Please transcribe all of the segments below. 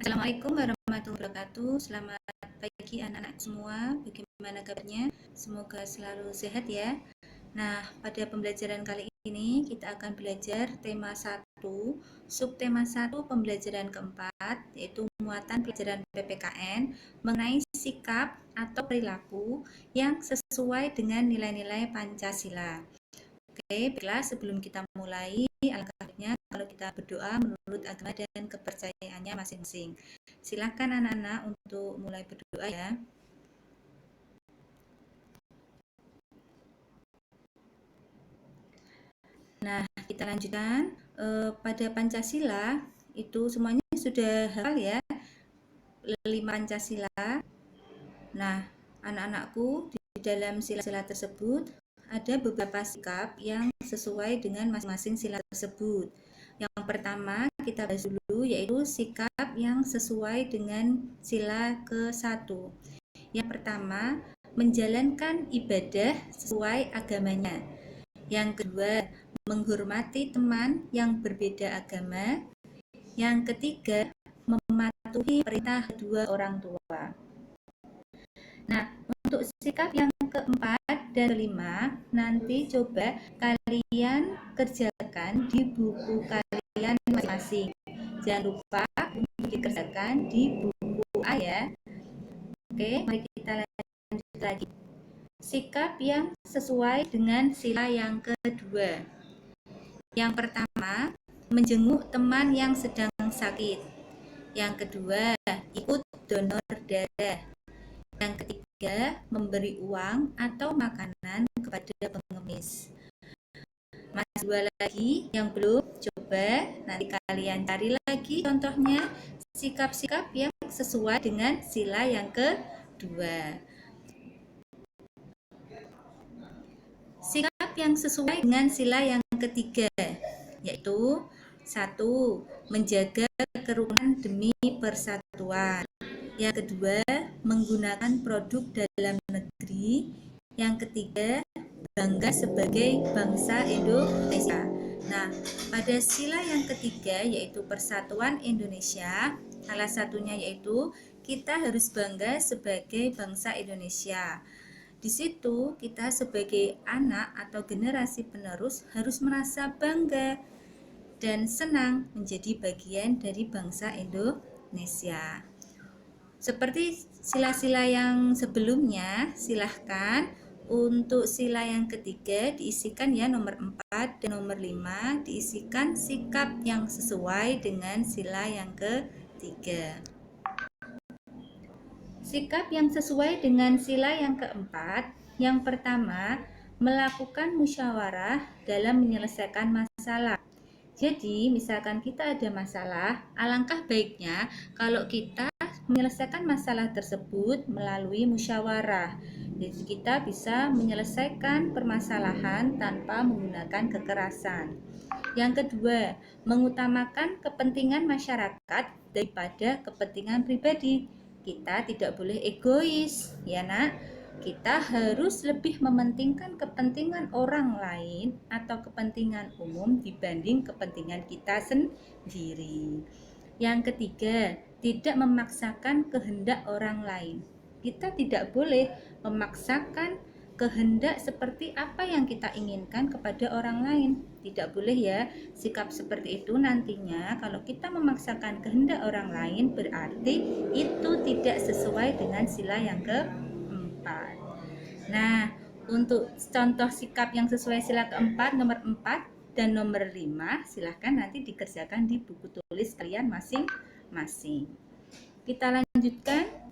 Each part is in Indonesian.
Assalamualaikum warahmatullahi wabarakatuh. Selamat pagi anak-anak semua. Bagaimana kabarnya? Semoga selalu sehat ya. Nah, pada pembelajaran kali ini kita akan belajar tema 1, subtema 1 pembelajaran keempat, yaitu muatan pelajaran PPKN mengenai sikap atau perilaku yang sesuai dengan nilai-nilai Pancasila. Oke, baiklah sebelum kita mulai, alangkah baiknya kalau kita berdoa menurut agama dan kepercayaannya masing-masing. Silakan anak-anak untuk mulai berdoa ya. Nah, kita lanjutkan. Pada Pancasila itu semuanya sudah hafal ya, 5 Pancasila. Nah, anak-anakku, di dalam sila-sila tersebut ada beberapa sikap yang sesuai dengan masing-masing sila tersebut. Yang pertama kita bahas dulu, yaitu sikap yang sesuai dengan sila ke-1. Yang pertama, menjalankan ibadah sesuai agamanya. Yang kedua, menghormati teman yang berbeda agama. Yang ketiga, mematuhi perintah kedua orang tua. Nah, untuk sikap yang keempat dan kelima, nanti coba kalian kerjakan di buku kalian masing-masing. Jangan lupa untuk dikerjakan di buku A ya. Oke, mari kita lanjut lagi. Sikap yang sesuai dengan sila yang kedua. Yang pertama, menjenguk teman yang sedang sakit. Yang kedua, ikut donor darah. Yang ketiga, memberi uang atau makanan kepada pengemis. Masih 2 lagi yang belum, coba nanti kalian cari lagi contohnya sikap-sikap yang sesuai dengan sila yang kedua. Sikap yang sesuai dengan sila yang ketiga, yaitu 1. Menjaga kerukunan demi persatuan. Yang kedua, menggunakan produk dalam negeri. Yang ketiga, bangga sebagai bangsa Indonesia. Nah, pada sila yang ketiga yaitu persatuan Indonesia, salah satunya yaitu kita harus bangga sebagai bangsa Indonesia. Di situ kita sebagai anak atau generasi penerus harus merasa bangga dan senang menjadi bagian dari bangsa Indonesia. Seperti sila-sila yang sebelumnya, silahkan untuk sila yang ketiga diisikan ya nomor 4 dan nomor 5 diisikan sikap yang sesuai dengan sila yang ketiga. Sikap yang sesuai dengan sila yang keempat, yang pertama, melakukan musyawarah dalam menyelesaikan masalah. Jadi, misalkan kita ada masalah, alangkah baiknya kalau kita menyelesaikan masalah tersebut melalui musyawarah. Jadi, kita bisa menyelesaikan permasalahan tanpa menggunakan kekerasan. Yang kedua, mengutamakan kepentingan masyarakat daripada kepentingan pribadi. Kita tidak boleh egois, ya nak. Kita harus lebih mementingkan kepentingan orang lain atau kepentingan umum dibanding kepentingan kita sendiri. Yang ketiga, tidak memaksakan kehendak orang lain. Kita tidak boleh memaksakan kehendak seperti apa yang kita inginkan kepada orang lain. Tidak boleh ya. Sikap seperti itu nantinya kalau kita memaksakan kehendak orang lain berarti itu tidak sesuai dengan sila yang keempat. Nah, untuk contoh sikap yang sesuai sila keempat nomor 4 dan nomor 5 silahkan nanti dikerjakan di buku tulis kalian masing-masing. Kita lanjutkan.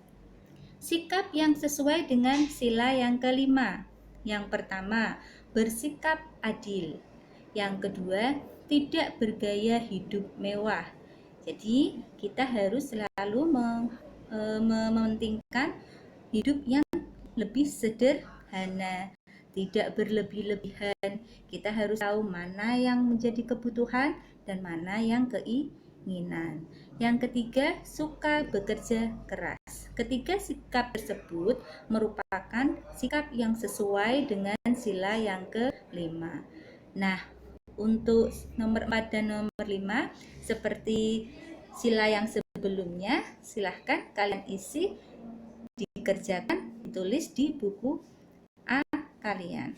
Sikap yang sesuai dengan sila yang kelima. Yang pertama, bersikap adil. Yang kedua, tidak bergaya hidup mewah. Jadi, kita harus selalu mementingkan hidup yang lebih sederhana, tidak berlebih-lebihan. Kita harus tahu mana yang menjadi kebutuhan dan mana yang keinginan. Yang ketiga, suka bekerja keras. Ketiga sikap tersebut merupakan sikap yang sesuai dengan sila yang kelima. Nah, untuk nomor 4 dan nomor 5 seperti sila yang sebelumnya sebelumnya silahkan kalian isi, dikerjakan, ditulis di buku A kalian.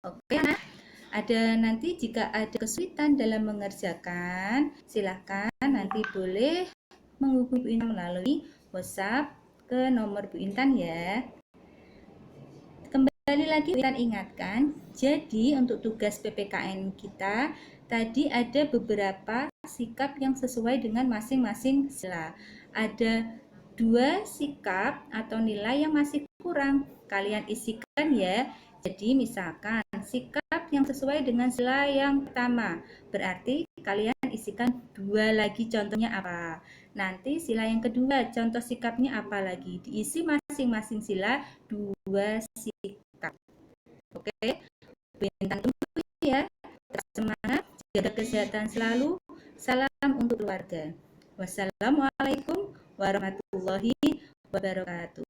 Oke, nanti jika ada kesulitan dalam mengerjakan, silahkan nanti boleh menghubungi Bu Intan melalui WhatsApp ke nomor Bu Intan ya. Kembali lagi Bu Intan ingatkan, jadi untuk tugas PPKN kita tadi ada beberapa sikap yang sesuai dengan masing-masing sila. Ada 2 sikap atau nilai yang masih kurang. Kalian isikan ya. Jadi misalkan sikap yang sesuai dengan sila yang pertama, berarti kalian isikan 2 lagi, contohnya apa. Nanti sila yang kedua, contoh sikapnya apa lagi. Diisi masing-masing sila 2 sikap. Oke, bintang tunggu ya. Tetap semangat, jaga kesehatan selalu. Salam untuk keluarga. Wassalamualaikum warahmatullahi wabarakatuh.